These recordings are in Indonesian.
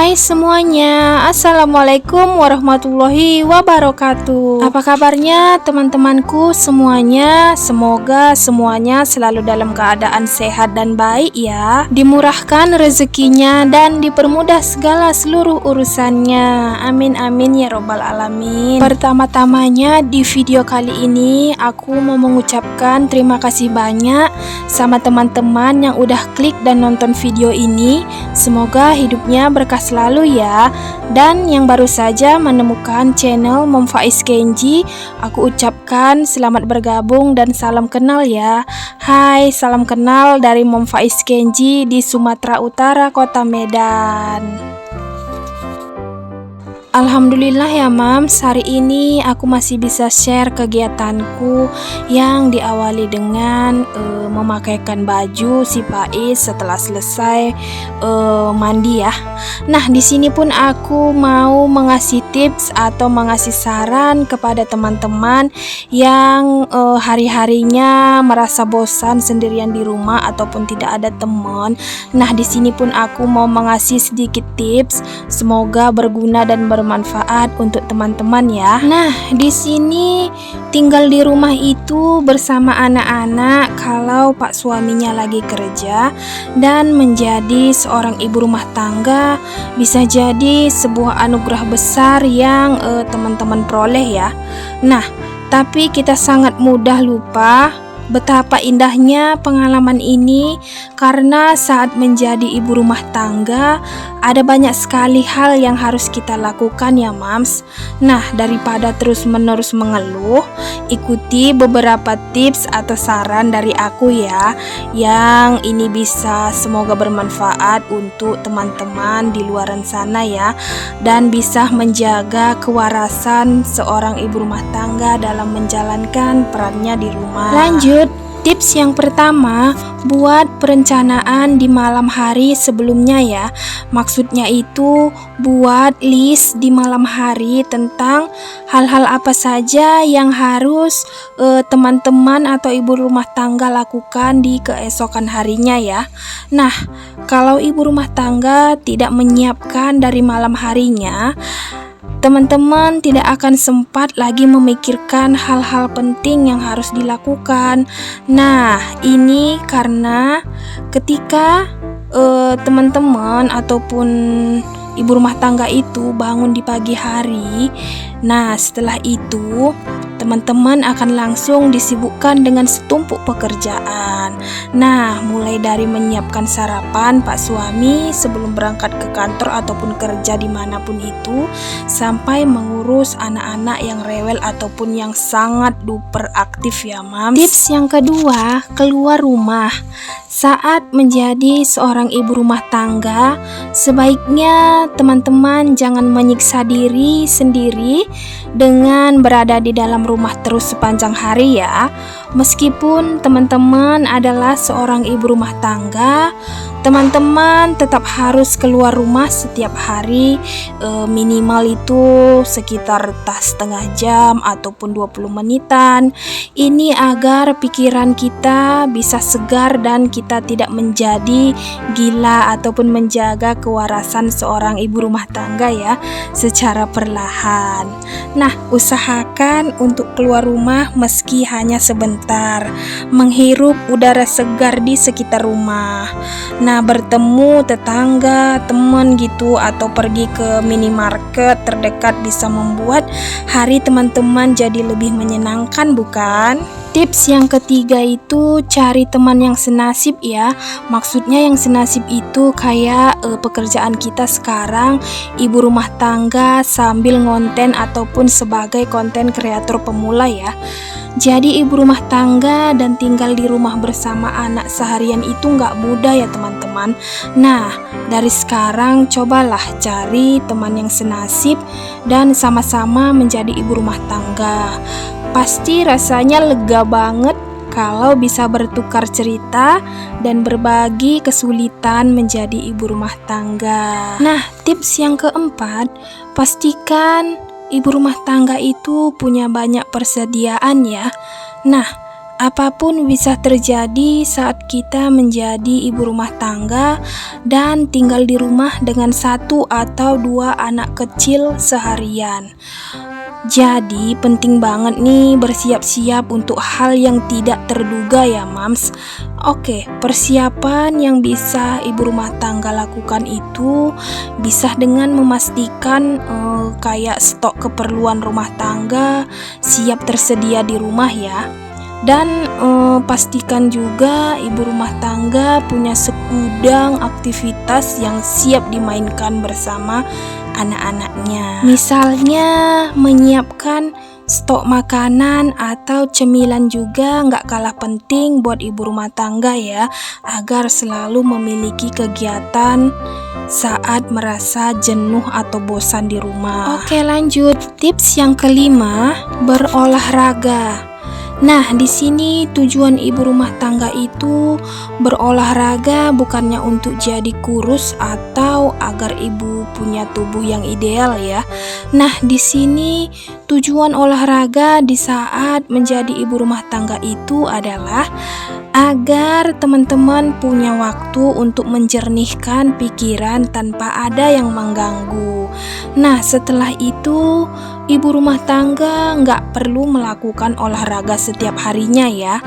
Hai semuanya, Assalamualaikum warahmatullahi wabarakatuh. Apa kabarnya teman-temanku semuanya? Semoga semuanya selalu dalam keadaan sehat dan baik ya. Dimurahkan rezekinya dan dipermudah segala seluruh urusannya. Amin amin ya robbal alamin. Pertama-tamanya di video kali ini aku mau mengucapkan terima kasih banyak sama teman-teman yang udah klik dan nonton video ini. Semoga hidupnya berkah selalu ya. Dan yang baru saja menemukan channel Mom Faiz Kenji, aku ucapkan selamat bergabung dan salam kenal ya. Hai, salam kenal dari Mom Faiz Kenji di Sumatera Utara, Kota Medan. Alhamdulillah ya Mams, hari ini aku masih bisa share kegiatanku yang diawali dengan memakaikan baju si Faiz setelah selesai mandi ya. Nah, di sini pun aku mau mengasih tips atau mengasih saran kepada teman-teman yang hari-harinya merasa bosan sendirian di rumah ataupun tidak ada teman. Nah, di sini pun aku mau mengasih sedikit tips, semoga berguna dan bermanfaat untuk teman-teman ya. Nah, di sini tinggal di rumah itu bersama anak-anak kalau pak suaminya lagi kerja dan menjadi seorang ibu rumah tangga bisa jadi sebuah anugerah besar yang teman-teman peroleh ya. Nah, tapi kita sangat mudah lupa betapa indahnya pengalaman ini karena saat menjadi ibu rumah tangga ada banyak sekali hal yang harus kita lakukan ya Mams. Nah, daripada terus-menerus mengeluh, ikuti beberapa tips atau saran dari aku ya, yang ini bisa semoga bermanfaat untuk teman-teman di luaran sana ya, dan bisa menjaga kewarasan seorang ibu rumah tangga dalam menjalankan perannya di rumah. Lanjut, tips yang pertama, buat perencanaan di malam hari sebelumnya ya. Maksudnya itu buat list di malam hari tentang hal-hal apa saja yang harus teman-teman atau ibu rumah tangga lakukan di keesokan harinya ya. Nah, kalau ibu rumah tangga tidak menyiapkan dari malam harinya, teman-teman tidak akan sempat lagi memikirkan hal-hal penting yang harus dilakukan. Nah, ini karena ketika teman-teman ataupun ibu rumah tangga itu bangun di pagi hari, nah setelah itu teman-teman akan langsung disibukkan dengan setumpuk pekerjaan. Nah, mulai dari menyiapkan sarapan pak suami sebelum berangkat ke kantor ataupun kerja dimanapun itu, sampai mengurus anak-anak yang rewel ataupun yang sangat duper aktif ya Mams. Tips yang kedua, keluar rumah. Saat menjadi seorang ibu rumah tangga, sebaiknya teman-teman jangan menyiksa diri sendiri dengan berada di dalam rumah terus sepanjang hari ya. Meskipun teman-teman adalah seorang ibu rumah tangga, teman-teman tetap harus keluar rumah setiap hari, minimal itu sekitar setengah jam ataupun 20 menitan. Ini agar pikiran kita bisa segar dan kita tidak menjadi gila ataupun menjaga kewarasan seorang ibu rumah tangga ya secara perlahan. Nah, usahakan untuk keluar rumah meski hanya sebentar, menghirup udara segar di sekitar rumah. Nah, bertemu tetangga, teman gitu, atau pergi ke minimarket terdekat bisa membuat hari teman-teman jadi lebih menyenangkan, bukan? Tips yang ketiga itu cari teman yang senasib ya. Maksudnya yang senasib itu kayak pekerjaan kita sekarang ibu rumah tangga sambil ngonten ataupun sebagai konten kreator pemula ya. Jadi ibu rumah tangga dan tinggal di rumah bersama anak seharian itu nggak mudah ya teman-teman. Nah, dari sekarang cobalah cari teman yang senasib dan sama-sama menjadi ibu rumah tangga. Pasti rasanya lega banget kalau bisa bertukar cerita dan berbagi kesulitan menjadi ibu rumah tangga. Nah, tips yang keempat, pastikan ibu rumah tangga itu punya banyak persediaan ya. Nah, Apapun bisa terjadi saat kita menjadi ibu rumah tangga dan tinggal di rumah dengan 1 atau 2 anak kecil seharian. Jadi penting banget nih bersiap-siap untuk hal yang tidak terduga ya Mams. Oke, persiapan yang bisa ibu rumah tangga lakukan itu bisa dengan memastikan kayak stok keperluan rumah tangga siap tersedia di rumah ya. Dan pastikan juga ibu rumah tangga punya segudang aktivitas yang siap dimainkan bersama anak-anaknya. Misalnya menyiapkan stok makanan atau cemilan juga nggak kalah penting buat ibu rumah tangga ya, agar selalu memiliki kegiatan saat merasa jenuh atau bosan di rumah. Oke, lanjut. Tips yang kelima, berolahraga. Nah, di sini tujuan ibu rumah tangga itu berolahraga bukannya untuk jadi kurus atau agar ibu punya tubuh yang ideal ya. Nah, di sini tujuan olahraga di saat menjadi ibu rumah tangga itu adalah agar teman-teman punya waktu untuk menjernihkan pikiran tanpa ada yang mengganggu. Nah, setelah itu ibu rumah tangga nggak perlu melakukan olahraga setiap harinya ya.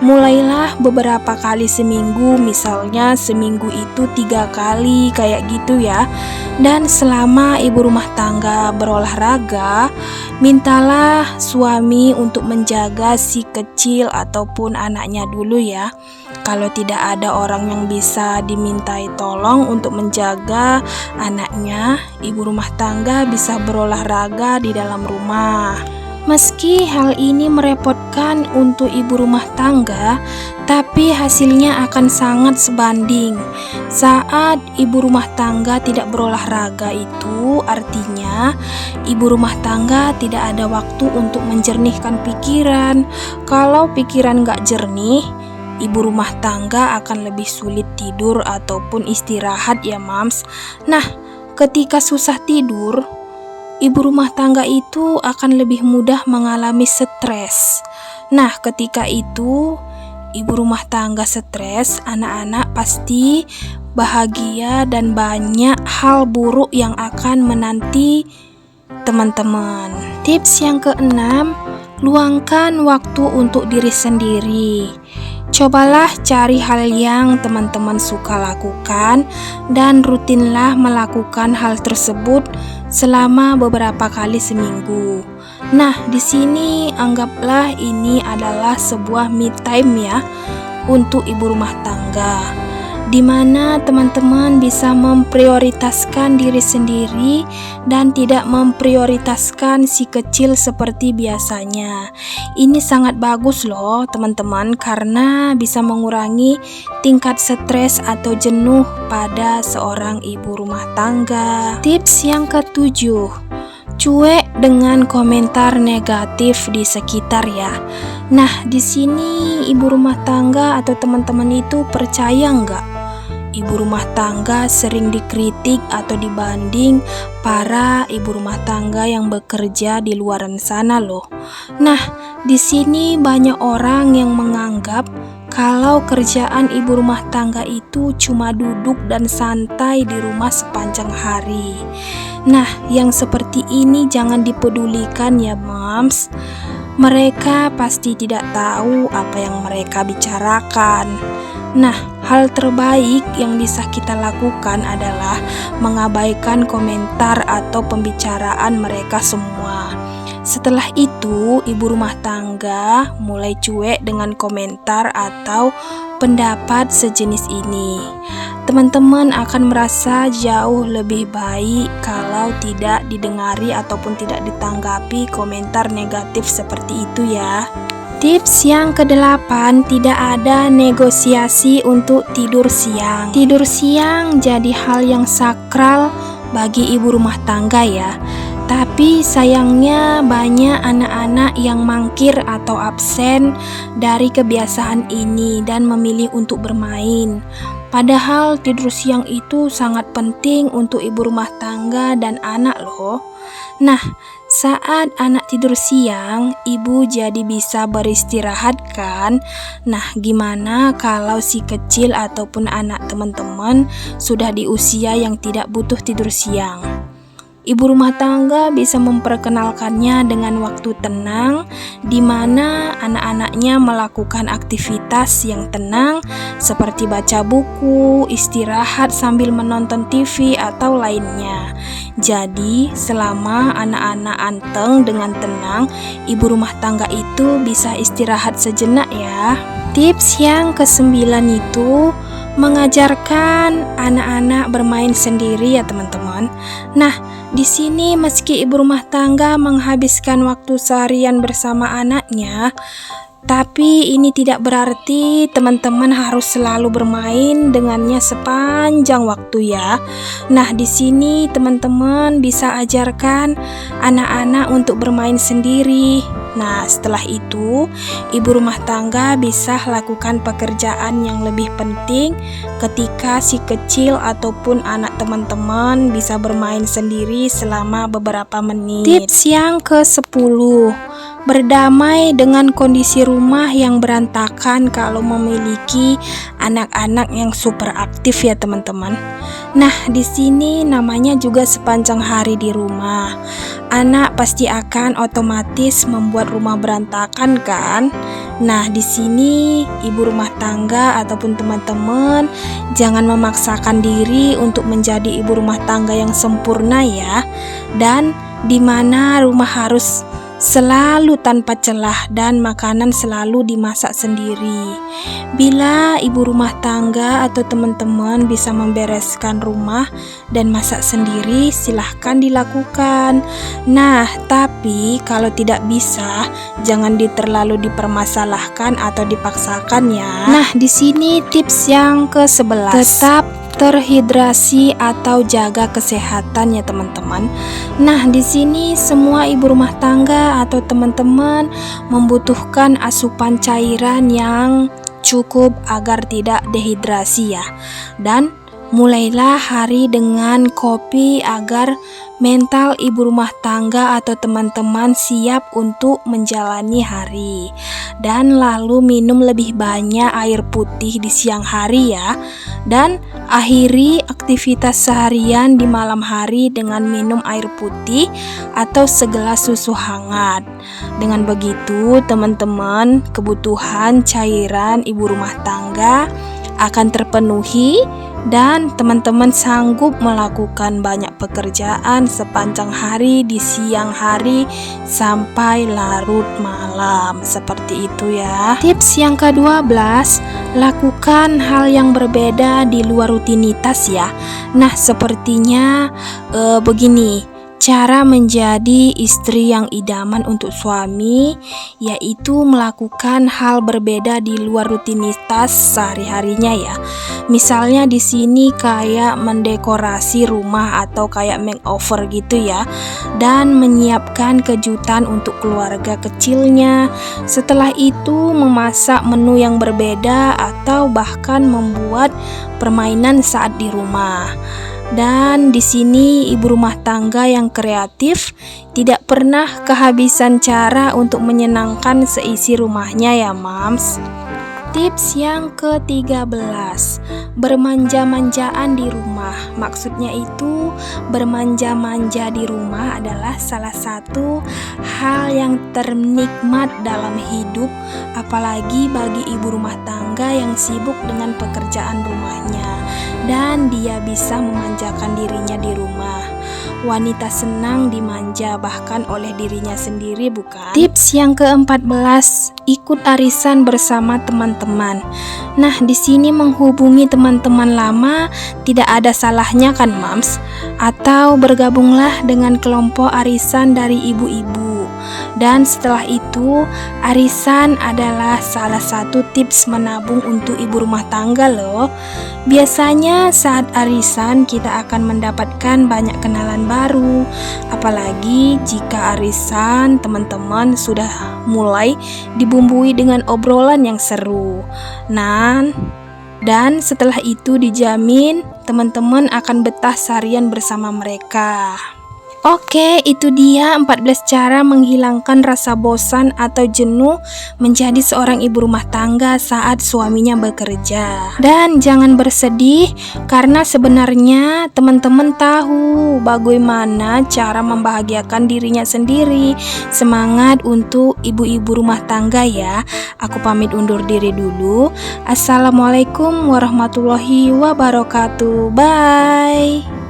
Mulailah beberapa kali seminggu, misalnya seminggu itu 3 kali kayak gitu ya. Dan selama ibu rumah tangga berolahraga, mintalah suami untuk menjaga si kecil ataupun anaknya dulu ya. Kalau tidak ada orang yang bisa dimintai tolong untuk menjaga anaknya, ibu rumah tangga bisa berolahraga di dalam rumah. Meski hal ini merepotkan untuk ibu rumah tangga, tapi hasilnya akan sangat sebanding. Saat ibu rumah tangga tidak berolahraga itu artinya ibu rumah tangga tidak ada waktu untuk menjernihkan pikiran. Kalau pikiran gak jernih, ibu rumah tangga akan lebih sulit tidur ataupun istirahat ya Mams. Nah, ketika susah tidur, ibu rumah tangga itu akan lebih mudah mengalami stres. Nah, ketika itu ibu rumah tangga stres, anak-anak pasti bahagia dan banyak hal buruk yang akan menanti teman-teman. Tips yang keenam, luangkan waktu untuk diri sendiri. Cobalah cari hal yang teman-teman suka lakukan dan rutinlah melakukan hal tersebut selama beberapa kali seminggu. Nah, di sini anggaplah ini adalah sebuah me time ya untuk ibu rumah tangga, di mana teman-teman bisa memprioritaskan diri sendiri dan tidak memprioritaskan si kecil seperti biasanya. Ini sangat bagus loh teman-teman, karena bisa mengurangi tingkat stres atau jenuh pada seorang ibu rumah tangga. Tips yang ketujuh, cuek dengan komentar negatif di sekitar ya. Nah, di sini ibu rumah tangga atau teman-teman itu percaya nggak? Ibu rumah tangga sering dikritik atau dibanding para ibu rumah tangga yang bekerja di luaran sana loh. Nah, di sini banyak orang yang menganggap kalau kerjaan ibu rumah tangga itu cuma duduk dan santai di rumah sepanjang hari. Nah, yang seperti ini jangan dipedulikan ya Mams. Mereka pasti tidak tahu apa yang mereka bicarakan. Nah, hal terbaik yang bisa kita lakukan adalah mengabaikan komentar atau pembicaraan mereka semua. Setelah itu, ibu rumah tangga mulai cuek dengan komentar atau pendapat sejenis ini. Teman-teman akan merasa jauh lebih baik kalau tidak didengari ataupun tidak ditanggapi komentar negatif seperti itu ya. Tips yang kedelapan, tidak ada negosiasi untuk tidur siang. Tidur siang jadi hal yang sakral bagi ibu rumah tangga ya. Tapi sayangnya banyak anak-anak yang mangkir atau absen dari kebiasaan ini dan memilih untuk bermain. Padahal tidur siang itu sangat penting untuk ibu rumah tangga dan anak loh. Nah, Saat anak tidur siang, ibu jadi bisa beristirahat kan? Nah, gimana kalau si kecil ataupun anak teman-teman sudah di usia yang tidak butuh tidur siang? Ibu rumah tangga bisa memperkenalkannya dengan waktu tenang, di mana anak-anaknya melakukan aktivitas yang tenang seperti baca buku, istirahat sambil menonton TV atau lainnya. Jadi, selama anak-anak anteng dengan tenang, ibu rumah tangga itu bisa istirahat sejenak ya. Tips yang ke-9 itu mengajarkan anak-anak bermain sendiri ya teman-teman. Nah, di sini meski ibu rumah tangga menghabiskan waktu seharian bersama anaknya, tapi ini tidak berarti teman-teman harus selalu bermain dengannya sepanjang waktu ya. Nah, di sini teman-teman bisa ajarkan anak-anak untuk bermain sendiri. Nah, setelah itu ibu rumah tangga bisa lakukan pekerjaan yang lebih penting ketika si kecil ataupun anak teman-teman bisa bermain sendiri selama beberapa menit. Tips yang ke-10, berdamai dengan kondisi rumah yang berantakan kalau memiliki anak-anak yang super aktif ya teman-teman. Nah, di sini namanya juga sepanjang hari di rumah. Anak pasti akan otomatis membuat rumah berantakan kan? Nah, di sini ibu rumah tangga ataupun teman-teman jangan memaksakan diri untuk menjadi ibu rumah tangga yang sempurna ya. Dan di mana rumah harus selalu tanpa celah dan makanan selalu dimasak sendiri. Bila ibu rumah tangga atau teman-teman bisa membereskan rumah dan masak sendiri, silahkan dilakukan. Nah, tapi kalau tidak bisa, jangan terlalu dipermasalahkan atau dipaksakan ya. Nah, di sini tips yang ke-11, tetap terhidrasi atau jaga kesehatan ya teman-teman. Nah, di sini semua ibu rumah tangga atau teman-teman membutuhkan asupan cairan yang cukup agar tidak dehidrasi ya. Dan mulailah hari dengan kopi agar mental ibu rumah tangga atau teman-teman siap untuk menjalani hari. Dan lalu minum lebih banyak air putih di siang hari ya. Dan akhiri aktivitas seharian di malam hari dengan minum air putih atau segelas susu hangat. Dengan begitu, teman-teman, kebutuhan cairan ibu rumah tangga akan terpenuhi dan teman-teman sanggup melakukan banyak pekerjaan sepanjang hari di siang hari sampai larut malam. Seperti itu ya. Tips yang ke-12, lakukan hal yang berbeda di luar rutinitas ya. Nah, sepertinya begini cara menjadi istri yang idaman untuk suami, yaitu melakukan hal berbeda di luar rutinitas sehari-harinya ya. Misalnya di sini kayak mendekorasi rumah atau kayak makeover gitu ya, dan menyiapkan kejutan untuk keluarga kecilnya. Setelah itu memasak menu yang berbeda atau bahkan membuat permainan saat di rumah. Dan di sini ibu rumah tangga yang kreatif tidak pernah kehabisan cara untuk menyenangkan seisi rumahnya ya mams. Tips yang ke-13, bermanja-manjaan di rumah. Maksudnya itu bermanja-manja di rumah adalah salah satu hal yang ternikmat dalam hidup, apalagi bagi ibu rumah tangga yang sibuk dengan pekerjaan rumahnya dan dia bisa memanjakan dirinya di rumah. Wanita senang dimanja bahkan oleh dirinya sendiri, bukan? Tips yang ke-14, ikut arisan bersama teman-teman. Nah, di sini menghubungi teman-teman lama tidak ada salahnya kan, Mams? Atau bergabunglah dengan kelompok arisan dari ibu-ibu. Dan setelah itu, arisan adalah salah satu tips menabung untuk ibu rumah tangga loh. Biasanya saat arisan kita akan mendapatkan banyak kenalan baru. Apalagi jika arisan teman-teman sudah mulai dibumbui dengan obrolan yang seru. Dan setelah itu dijamin teman-teman akan betah seharian bersama mereka. Oke, itu dia 14 cara menghilangkan rasa bosan atau jenuh menjadi seorang ibu rumah tangga saat suaminya bekerja. Dan jangan bersedih karena sebenarnya teman-teman tahu bagaimana cara membahagiakan dirinya sendiri. Semangat untuk ibu-ibu rumah tangga ya. Aku pamit undur diri dulu. Assalamualaikum warahmatullahi wabarakatuh. Bye.